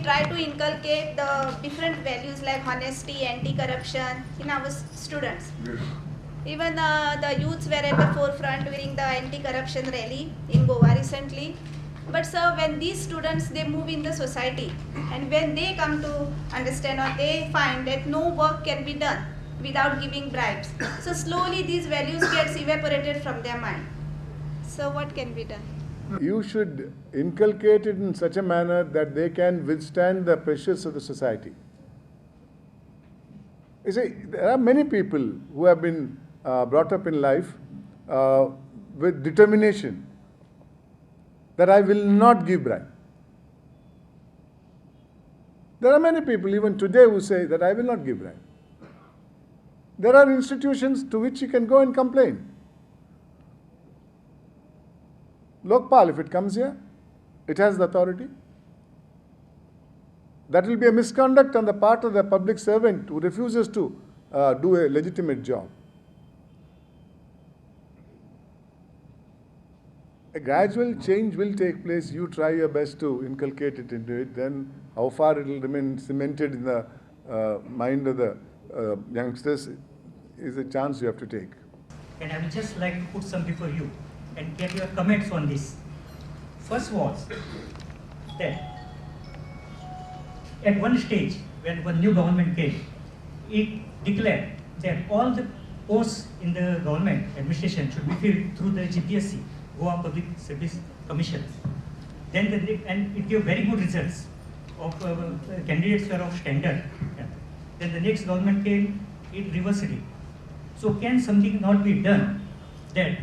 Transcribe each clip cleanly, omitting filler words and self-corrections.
try to inculcate the different values like honesty, anti-corruption in our students. Even the youths were at the forefront during the anti-corruption rally in Goa recently. But sir, when these students, they move in the society, and when they come to understand or they find that no work can be done without giving bribes, so slowly these values gets evaporated from their mind. So what can be done? You should inculcate it in such a manner that they can withstand the pressures of the society. You see, there are many people who have been brought up in life with determination that I will not give bribe. There are many people even today who say that I will not give bribe. There are institutions to which you can go and complain. Lokpal, if it comes here, it has the authority. That will be a misconduct on the part of the public servant who refuses to do a legitimate job. A gradual change will take place. You try your best to inculcate it into it. Then how far it will remain cemented in the mind of the youngsters is a chance you have to take. And I would just like to put some before you and get your comments on this. First was that at one stage, when one new government came, it declared that all the posts in the government administration should be filled through the GPSC, Goa Public Service Commission. Then and it gave very good results of candidates were of standard. Then the next government came, it reversed it. So can something not be done that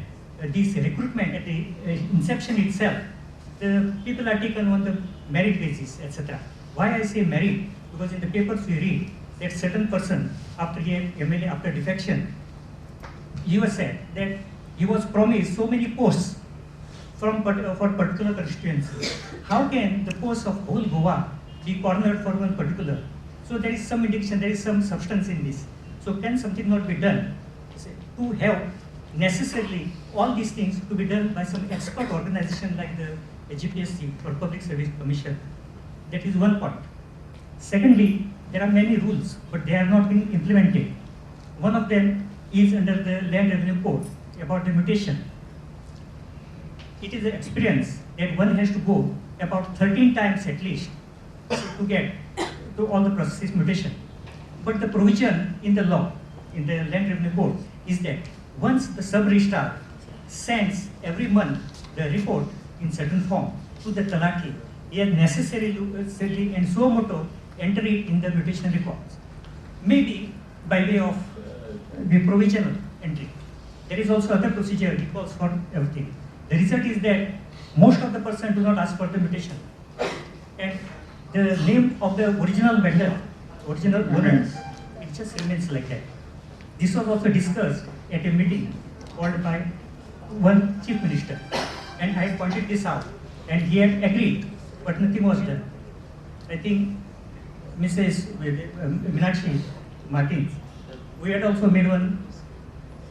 this recruitment at the inception itself, the people are taken on the merit basis, etc. Why I say merit? Because in the papers we read that certain person after MLA, after defection, he was said that he was promised so many posts for particular constituency. How can the post of whole Goa be cornered for one particular? So there is some indication, there is some substance in this. So can something not be done to have necessarily all these things to be done by some expert organization like the GPSC or Public Service Commission? That is one point. Secondly, there are many rules, but they are not being implemented. One of them is under the Land Revenue Code about the mutation. It is an experience that one has to go about 13 times at least to get to all the processes mutation. But the provision in the law, in the Land Revenue Code, is that once the sub-registrar sends every month the report in certain form to the talaki, he has necessarily and suo moto enter it in the mutation records. Maybe by way of the provisional entry. There is also other procedure, it calls for everything. The result is that most of the person do not ask for the mutation. And the name of the original vendor, original owner, it just remains like that. This was also discussed at a meeting called by one chief minister. And I pointed this out. And he had agreed, but nothing was done. I think Mrs. Meenakshi Martins, we had also made one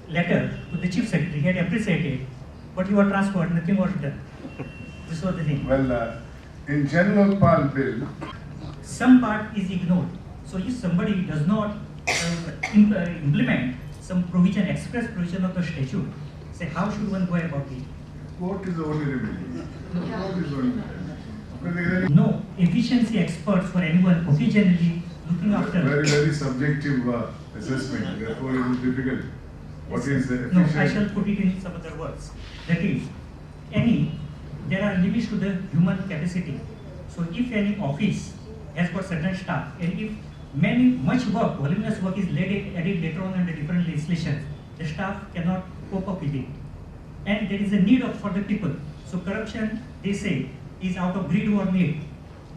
letter to the chief secretary. He had appreciated, but you were transferred, nothing was done. This was the thing. Well, in general Lokpal bill, some part is ignored. So if somebody does not implement some provision, express provision of the statute, say how should one go about it? court is the only remedy. Court is the only remedy. No efficiency experts for anyone occasionally looking after. Very, very subjective assessment. Therefore, it is difficult. What is the efficiency? No, I shall put it in some other words. That is, there are limits to the human capacity. So if any office has got certain staff, and if much work, voluminous work is added later on under different legislations, the staff cannot cope up with it. And there is a need for the people. So corruption, they say, is out of greed or need.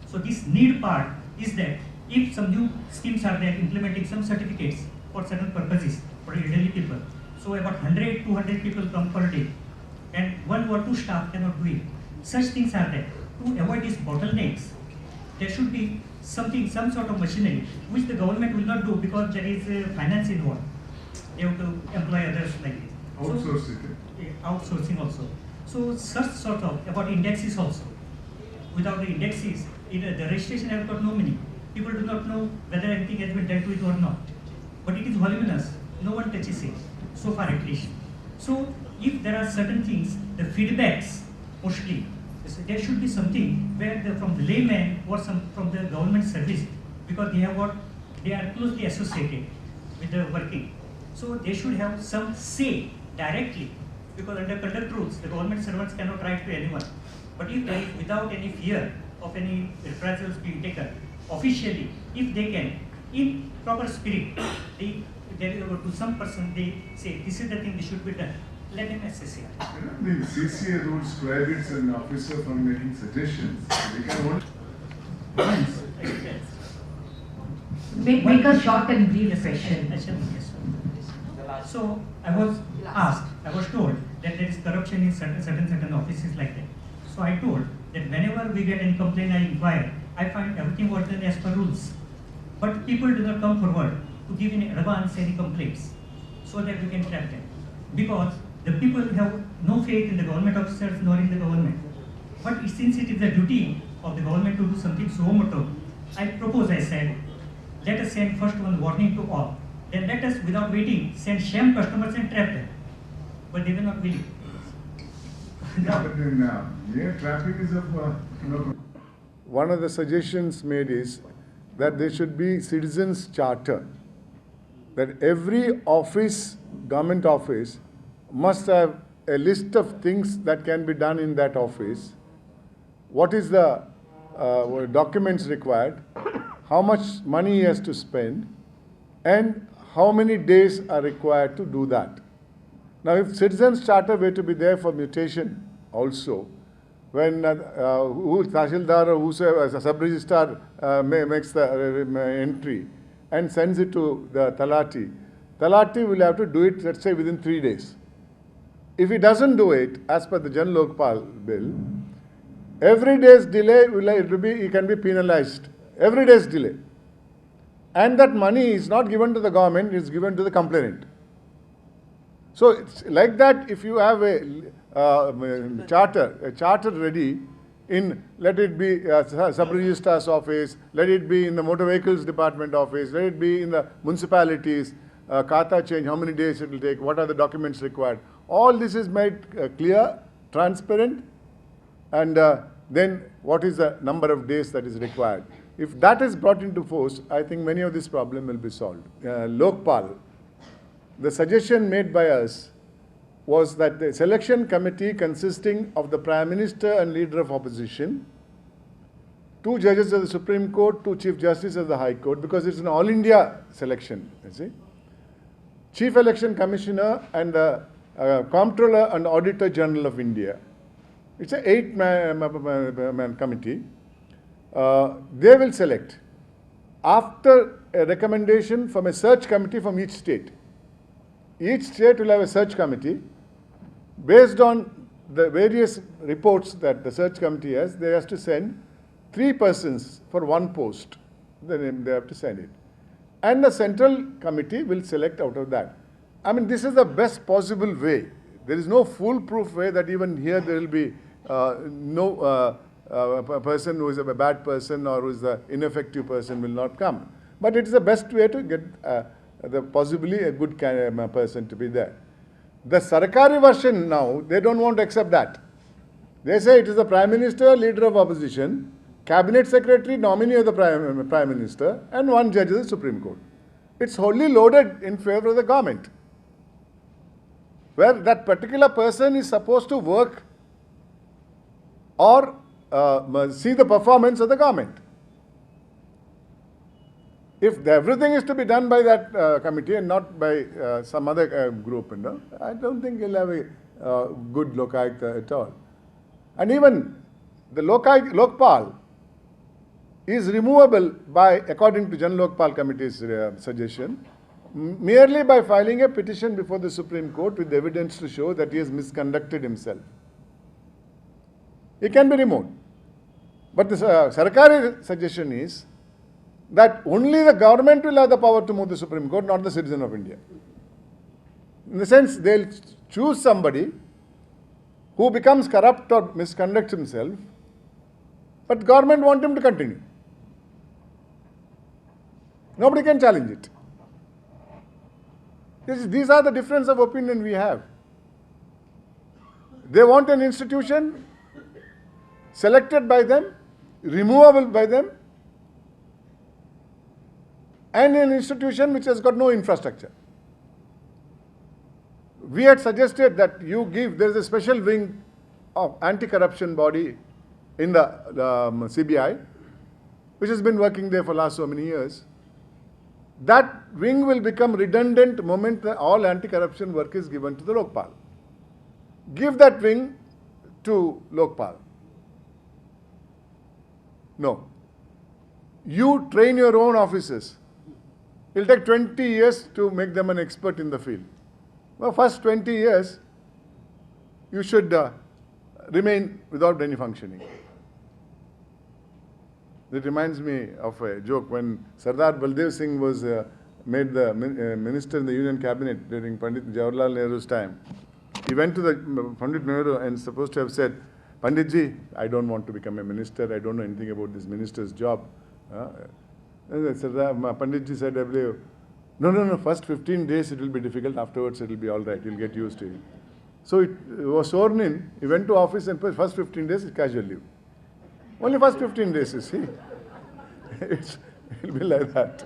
So this need part is that if some new schemes are there implementing some certificates for certain purposes for elderly people, so about 100, 200 people come per day, and 1 or 2 staff cannot do it. Such things are there. To avoid these bottlenecks, there should be something, some sort of machinery, which the government will not do because there is finance involved. They have to employ others like this. Outsourcing. So, outsourcing also. So such sort of, about indexes also. Without the indexes, the registration has got no meaning. People do not know whether anything has been dealt with or not. But it is voluminous. No one touches it, so far at least. So if there are certain things, the feedbacks mostly, so there should be something where from the layman or from the government service, because they are closely associated with the working. So they should have some say directly, because under conduct rules, the government servants cannot write to anyone. But if they, without any fear of any reprisals being taken, officially, if they can, in proper spirit, they deliver to some person, they say, this is the thing that should be done. Let them assess it. The CCA rules prohibits an officer from making suggestions. They can only once. Make a short and brief question. Yes, sir. So I was told that there is corruption in certain offices like that. So I told that whenever we get any complaint, I inquire. I find everything was done as per rules. But people do not come forward to give in advance any complaints so that we can trap them. Because the people have no faith in the government officers nor in the government. But since it is the duty of the government to do something so moto, I said, let us send first one warning to all. Then let us, without waiting, send shame customers and trap them. But they were not willing. Yeah, but then mere trapping is of One of the suggestions made is that there should be citizens' charter. That every office, government office, must have a list of things that can be done in that office. What is the documents required? How much money he has to spend? And how many days are required to do that? Now, if citizens' charter were to be there for mutation also, when who Tahsildar or whosoever, sub-registrar makes the entry and sends it to the Talati, Talati will have to do it, let's say, within 3 days. If he doesn't do it, as per the Jan Lokpal bill, every day's delay he can be penalized. Every day's delay. And that money is not given to the government, it is given to the complainant. So it's like that, if you have a charter ready in, let it be sub-registrar's office, let it be in the motor vehicles department office, let it be in the municipalities, Khata change, how many days it will take, what are the documents required. All this is made clear, transparent, and then what is the number of days that is required. If that is brought into force, I think many of this problem will be solved. Lokpal, the suggestion made by us was that the selection committee consisting of the Prime Minister and Leader of Opposition, 2 judges of the Supreme Court, 2 Chief Justices of the High Court, because it's an all India selection, you see. Chief Election Commissioner and the Comptroller and Auditor General of India. It's an 8-man committee. They will select after a recommendation from a search committee from each state. Each state will have a search committee. Based on the various reports that the search committee has, they have to send 3 persons for 1 post. Then they have to send it. And the central committee will select out of that. I mean, this is the best possible way. There is no foolproof way that even here there will be a person who is a bad person or who is an ineffective person will not come. But it is the best way to get possibly a good person to be there. The Sarkari version now, they don't want to accept that. They say it is the Prime Minister, Leader of Opposition, Cabinet Secretary, nominee of the Prime Minister, and 1 judge of the Supreme Court. It's wholly loaded in favor of the government, where that particular person is supposed to work or see the performance of the government. If everything is to be done by that committee and not by some other group, I don't think you'll have a good lokayukta at all. And even the Lokpal is removable by, according to Jan Lokpal Committee's suggestion, merely by filing a petition before the Supreme Court with evidence to show that he has misconducted himself. He can be removed. But the Sarkari suggestion is that only the government will have the power to move the Supreme Court, not the citizen of India. In the sense, they'll choose somebody who becomes corrupt or misconducts himself, But government want him to continue. Nobody can challenge it. These are the difference of opinion we have. They want an institution selected by them, removable by them, and an institution which has got no infrastructure. We had suggested that there is a special wing of anti-corruption body in the CBI, which has been working there for last so many years. That wing will become redundant moment that all anti-corruption work is given to the Lokpal. Give that wing to Lokpal. No. You train your own officers. It will take 20 years to make them an expert in the field. Well, first 20 years, you should remain without any functioning. It reminds me of a joke when Sardar Baldev Singh was made the minister in the Union Cabinet during Pandit Jawaharlal Nehru's time. He went to the Pandit Nehru and supposed to have said, Panditji, I don't want to become a minister. I don't know anything about this minister's job. And Panditji said, no, first 15 days it will be difficult. Afterwards it will be all right. You'll get used to it. So it was sworn in. He went to office and first 15 days is casual leave. Only first 15 days, you see. It will be like that.